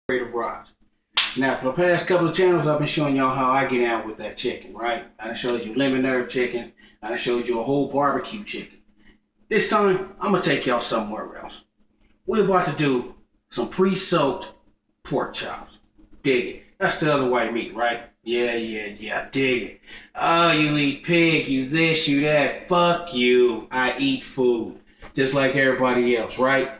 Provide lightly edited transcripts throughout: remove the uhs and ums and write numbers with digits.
of Rocks. Now, for the past couple of channels, I've been showing y'all how I get out with that chicken, right? I done showed you lemon herb chicken. I done showed you a whole barbecue chicken. This time, I'm going to take y'all somewhere else. We're about to do some pre-soaked pork chops. Dig it. That's the other white meat, right? Yeah, dig it. Oh, you eat pig, you this, you that. Fuck you. I eat food. Just like everybody else, right?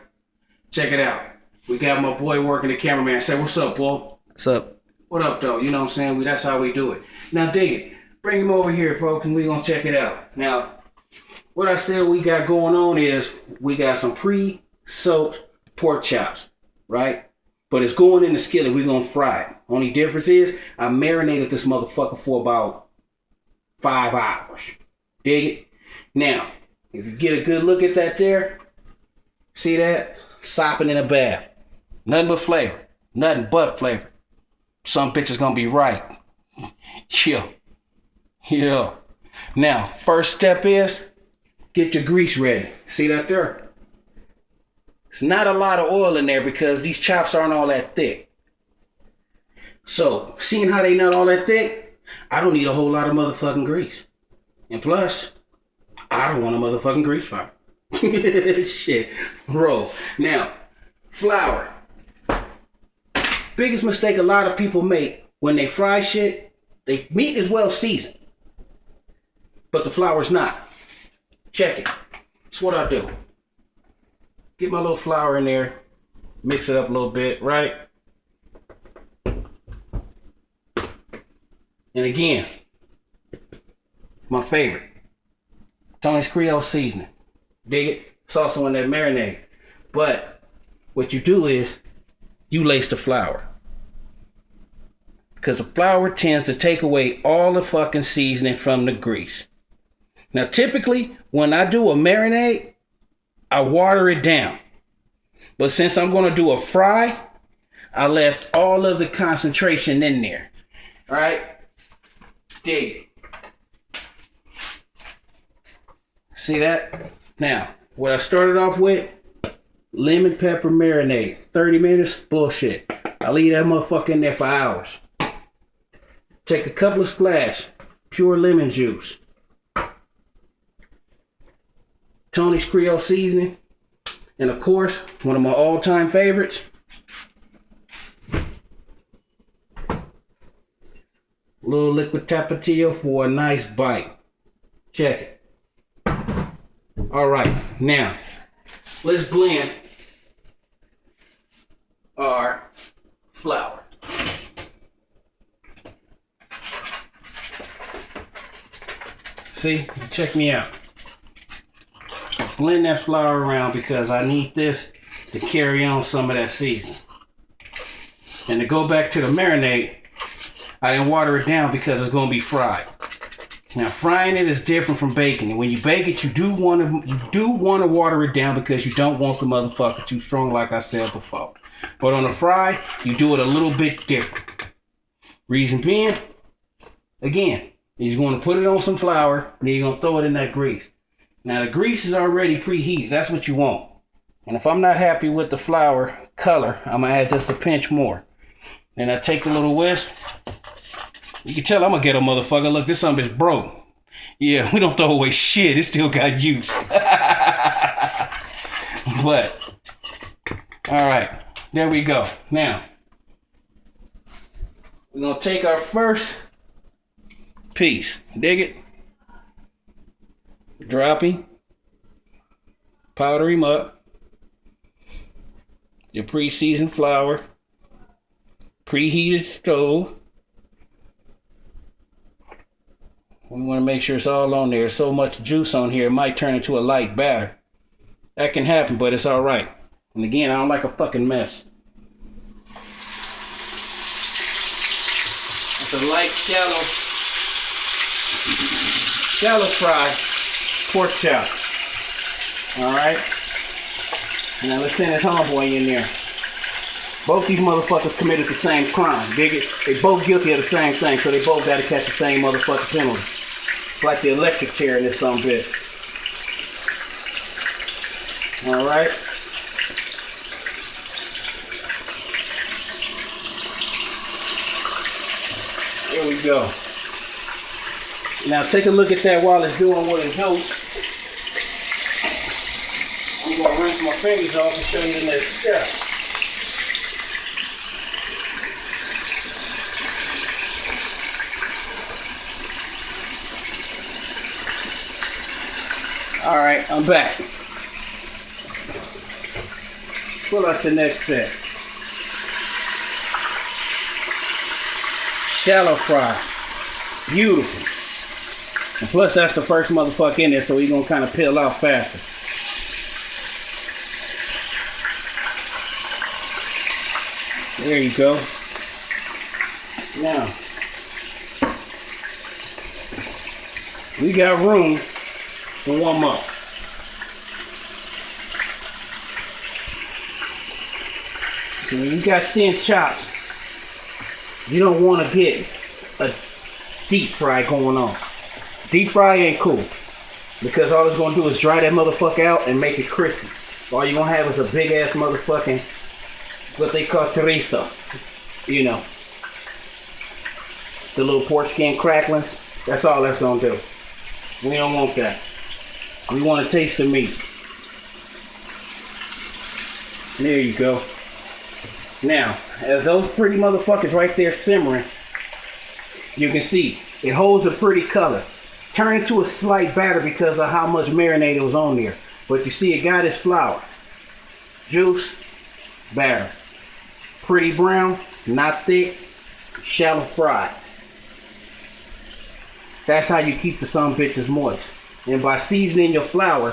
Check it out. We got my boy working, the cameraman. Say, what's up, boy? What's up? What up, though? You know what I'm saying? That's how we do it. Now, dig it. Bring him over here, folks, and we're going to check it out. Now, what I said we got going on is we got some pre-soaked pork chops, right? But it's going in the skillet. We're going to fry it. Only difference is I marinated this motherfucker for about 5 hours. Dig it? Now, if you get a good look at that there, see that? Sopping in a bath. Nothing but flavor. Nothing but flavor. Some bitches gonna be right. Yeah. Now, first step is get your grease ready. See that there? It's not a lot of oil in there because these chops aren't all that thick. So, seeing how they not all that thick, I don't need a whole lot of motherfucking grease. And plus, I don't want a motherfucking grease fire. Shit. Roll. Now, flour. Biggest mistake a lot of people make when they fry shit, they meat is well seasoned, but the flour's not. Check it. That's what I do. Get my little flour in there, mix it up a little bit, right? And again, my favorite, Tony's Creole seasoning. Dig it? It's also in that marinade. But what you do is you lace the flour. Because the flour tends to take away all the fucking seasoning from the grease. Now, typically, when I do a marinade, I water it down. But since I'm going to do a fry, I left all of the concentration in there. All right? Dig it. See that? Now, what I started off with, lemon pepper marinade. 30 minutes? Bullshit. I leave that motherfucker in there for hours. Take a couple of splash, pure lemon juice. Tony's Creole seasoning. And of course, one of my all-time favorites, a little liquid tapatio for a nice bite. Check it. All right, now let's blend our flour. See, check me out. Blend that flour around because I need this to carry on some of that seasoning. And to go back to the marinade, I didn't water it down because it's going to be fried. Now, frying it is different from baking it. When you bake it, you do want to water it down because you don't want the motherfucker too strong, like I said before. But on a fry, you do it a little bit different. Reason being, again, you're going to put it on some flour, and then you're going to throw it in that grease. Now, the grease is already preheated. That's what you want. And if I'm not happy with the flour color, I'm going to add just a pinch more. Then I take the little whisk. You can tell I'm a ghetto motherfucker. Look, this son bitch broke. Yeah, we don't throw away shit. It still got use. But, all right, there we go. Now, we're going to take our first piece. Dig it? Drop him. Powder him up. Your pre-seasoned flour. Preheated stove. We want to make sure it's all on there. There's so much juice on here, it might turn into a light batter. That can happen, but it's all right. And again, I don't like a fucking mess. It's a light, shallow fry pork chop. All right. Now let's send this homeboy in there. Both these motherfuckers committed the same crime. Dig it? They both guilty of the same thing, so they both got to catch the same motherfucking penalty. It's like the electric chair in this some bitch. All right. There we go. Now take a look at that while it's doing what it does. I'm going to rinse my fingers off and show you the next step. All right, I'm back. Pull out the next step. Shallow fry. Beautiful. And plus, that's the first motherfucker in there, so he's gonna kind of peel out faster. There you go. Now, we got room to warm up. So when you got thin chops, you don't want to get a deep fry going on. Deep fry ain't cool because all it's gonna do is dry that motherfucker out and make it crispy. All you're gonna have is a big ass motherfucking, what they call chorizo. You know, the little pork skin cracklings. That's all that's gonna do. We don't want that. We want to taste the meat. There you go. Now, as those pretty motherfuckers right there simmering, you can see it holds a pretty color. Turn into a slight batter because of how much marinade was on there. But you see it got its flour. Juice, batter. Pretty brown, not thick, shallow fry. That's how you keep the some bitches moist. And by seasoning your flour,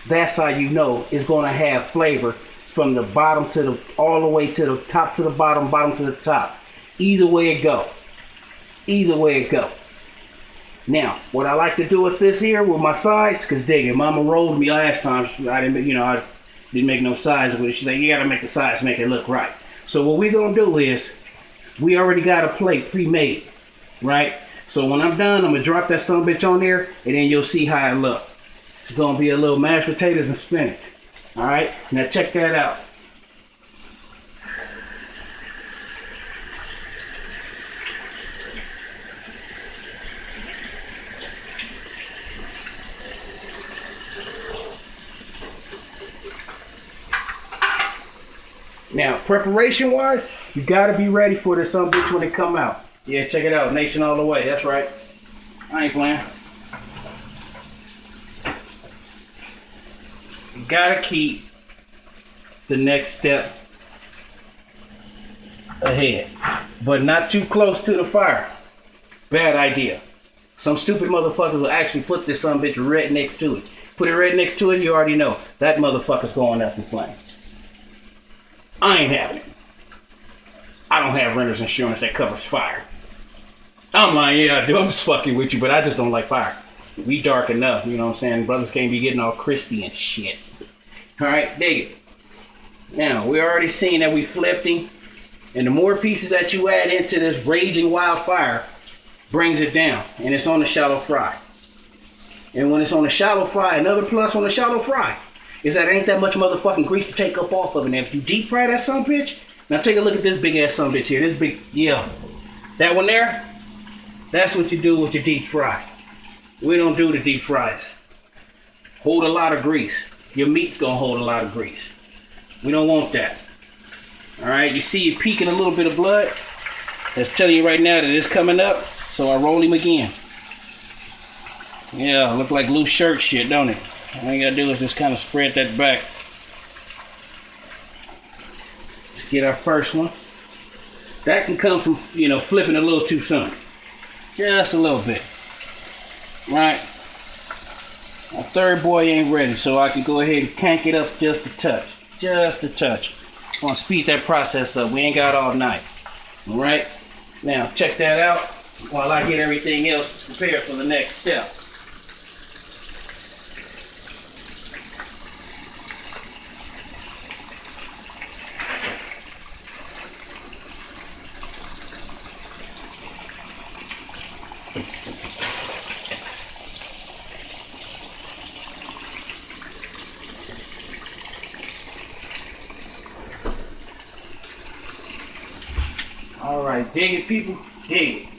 that's how you know it's gonna have flavor from the bottom to the, all the way to the top to the bottom, bottom to the top. Either way it go. Either way it go. Now, what I like to do with this here, with my sides, cause dig it, mama rolled me last time, I didn't make no sides with it. She's like, you gotta make the sides, make it look right. So what we gonna do is, we already got a plate pre-made, right? So when I'm done, I'm gonna drop that son bitch on there, and then you'll see how it look. It's gonna be a little mashed potatoes and spinach. All right, now check that out. Now, preparation-wise, you gotta be ready for this son bitch when it come out. Yeah, check it out, nation all the way. That's right. I ain't playing. You gotta keep the next step ahead, but not too close to the fire. Bad idea. Some stupid motherfuckers will actually put this son bitch right next to it. Put it right next to it, you already know that motherfucker's going up in flames. I ain't having it. I don't have renter's insurance that covers fire. I'm lying, yeah I do. I'm just fucking with you, but I just don't like fire. We dark enough, you know what I'm saying? Brothers can't be getting all crispy and shit. Alright, dig it. Now, we already seen that we flipped him. And the more pieces that you add into this raging wildfire, brings it down. And it's on the shallow fry. And when it's on the shallow fry, another plus on the shallow fry is that it ain't that much motherfucking grease to take up off of it. And if you deep fry that son bitch, now take a look at this big ass son bitch here. This big, yeah. That one there, that's what you do with your deep fry. We don't do the deep fries. Hold a lot of grease. Your meat's gonna hold a lot of grease. We don't want that. All right, you see it peeking a little bit of blood. That's telling you right now that it's coming up. So I roll him again. Yeah, look like loose shirt shit, don't it? All you gotta do is just kind of spread that back. Let's get our first one. That can come from, you know, flipping a little too soon. Just a little bit. Right? Our third boy ain't ready, so I can go ahead and cank it up just a touch. Just a touch. I want to speed that process up. We ain't got all night. Alright? Now, check that out while I get everything else prepared for the next step. Alright, dig it, people. Hey.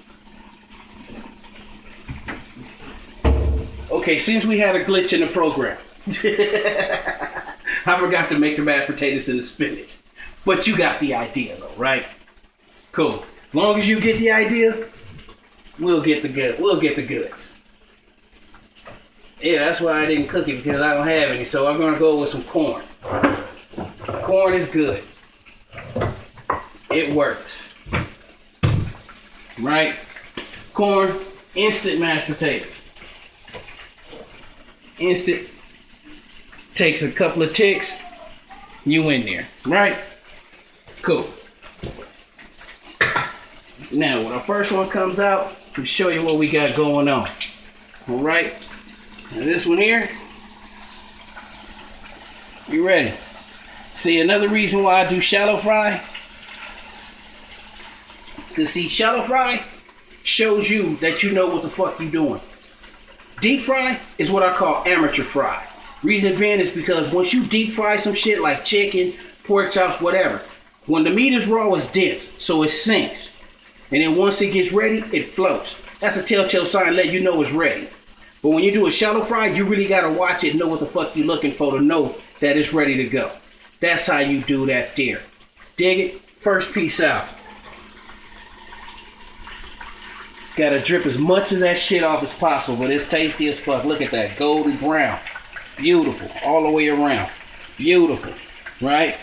Okay, since we had a glitch in the program, I forgot to make the mashed potatoes and the spinach. But you got the idea though, right? Cool. As long as you get the idea, we'll get the good. We'll get the goods. Yeah, that's why I didn't cook it, because I don't have any. So I'm gonna go with some corn. Corn is good. It works. Right? Corn, instant mashed potatoes. Instant. Takes a couple of ticks. You in there. Right? Cool. Now, when our first one comes out, I'll show you what we got going on. Alright? Now this one here. You ready? See, another reason why I do shallow fry. Because see, shallow fry shows you that you know what the fuck you doing. Deep fry is what I call amateur fry. Reason being is because once you deep fry some shit like chicken, pork chops, whatever, when the meat is raw, it's dense, so it sinks. And then once it gets ready, it floats. That's a telltale sign let you know it's ready. But when you do a shallow fry, you really gotta watch it and know what the fuck you're looking for to know that it's ready to go. That's how you do that there. Dig it? First piece out. Gotta drip as much of that shit off as possible, but it's tasty as fuck. Look at that, golden brown. Beautiful, all the way around. Beautiful, right?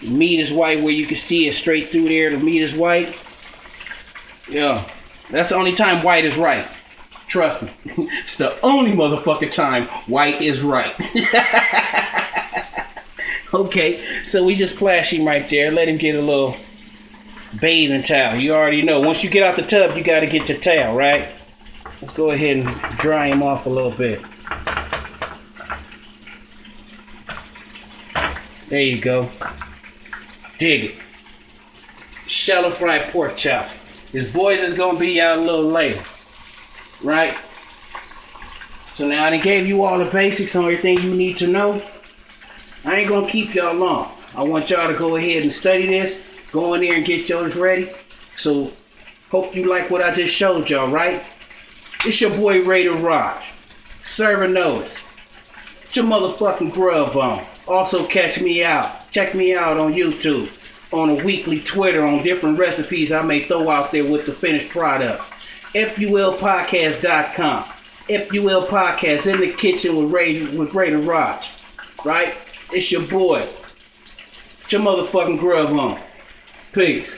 The meat is white where you can see it straight through there. The meat is white. Yeah, that's the only time white is right. Trust me. It's the only motherfucking time white is right. Okay, so we just flash him right there. Let him get a little bathing towel. You already know. Once you get out the tub, you got to get your towel, right? Let's go ahead and dry him off a little bit. There you go. Dig it. Shallow fried pork chop. His boys is going to be out a little later. Right? So now I done gave you all the basics on everything you need to know. I ain't going to keep y'all long. I want y'all to go ahead and study this. Go in there and get yours ready. So, hope you like what I just showed y'all, right? It's your boy Raider Raj. Serving notice. It's your motherfucking grub on. Also catch me out. Check me out on YouTube. On a weekly Twitter on different recipes I may throw out there with the finished product. FULpodcast.com. FUL Podcast in the kitchen with Raider Raj. Right? It's your boy. It's your motherfucking grub on. Peace.